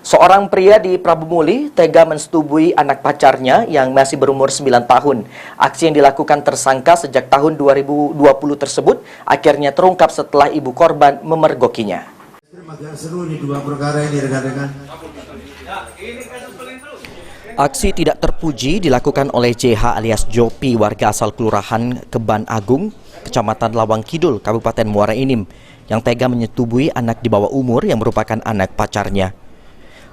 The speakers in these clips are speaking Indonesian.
Seorang pria di Prabu Muli tega mensetubui anak pacarnya yang masih berumur 9 tahun. Aksi yang dilakukan tersangka sejak tahun 2020 tersebut akhirnya terungkap setelah ibu korban memergokinya. Agak seru nih dua perkara ini rekan-rekan. Aksi tidak terpuji dilakukan oleh JH alias Jopi, warga asal Kelurahan Keban Agung, Kecamatan Lawang Kidul, Kabupaten Muara Enim, yang tega menyetubui anak di bawah umur yang merupakan anak pacarnya.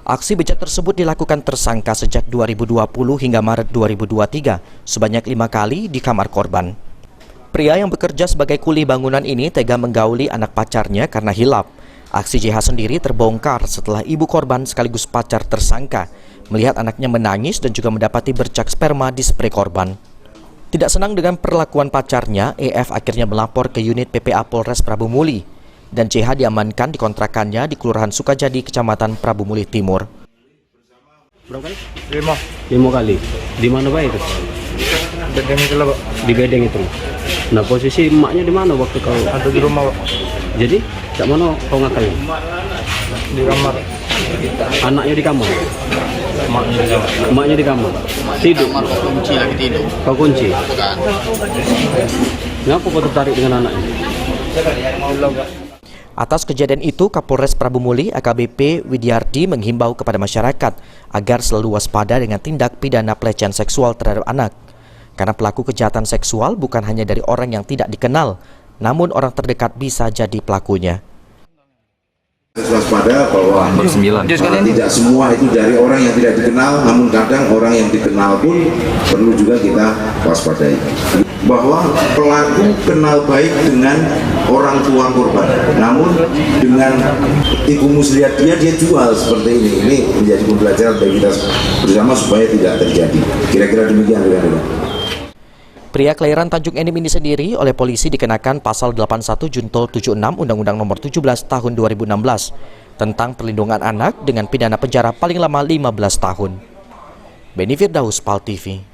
Aksi bejat tersebut dilakukan tersangka sejak 2020 hingga Maret 2023, sebanyak 5 kali di kamar korban. Pria yang bekerja sebagai kuli bangunan ini tega menggauli anak pacarnya karena hilaf. Aksi JH sendiri terbongkar setelah ibu korban sekaligus pacar tersangka melihat anaknya menangis dan juga mendapati bercak sperma di spray korban. Tidak senang dengan perlakuan pacarnya, EF akhirnya melapor ke unit PPA Polres Prabu Muli dan CH diamankan di kontrakannya di Kelurahan Sukajadi, Kecamatan Prabu Muli Timur. Berapa kali? 5 kali. Di mana Pak itu? bedeng itu lah Pak. Di bedeng itu. Nah, posisi emaknya di mana waktu kau? Ada di rumah Pak. Jadi, tak mana kau ngakai? Di kamar. Anaknya di kamar. Emaknya di kamar. Emaknya di kamar. Tidur. Kunci lagi tidur. Kau kunci. Bukan. Ngapa kau tertarik dengan anaknya? Atas kejadian itu, Kapolres Prabu Muli AKBP Widyardi menghimbau kepada masyarakat agar selalu waspada dengan tindak pidana pelecehan seksual terhadap anak. Karena pelaku kejahatan seksual bukan hanya dari orang yang tidak dikenal, namun orang terdekat bisa jadi pelakunya. Waspada bahwa tidak semua itu dari orang yang tidak dikenal, namun kadang orang yang dikenal pun perlu juga kita waspadai. Bahwa pelaku kenal baik dengan orang tua korban, namun dengan ibu muslihat dia jual seperti ini. Ini menjadi pembelajaran bagi kita bersama supaya tidak terjadi. Kira-kira demikian. Pria kelahiran Tanjung Enim ini sendiri oleh polisi dikenakan pasal 81 Junto 76 Undang-Undang Nomor 17 Tahun 2016 tentang perlindungan anak dengan pidana penjara paling lama 15 tahun. Beni Firdaus, PAL TV.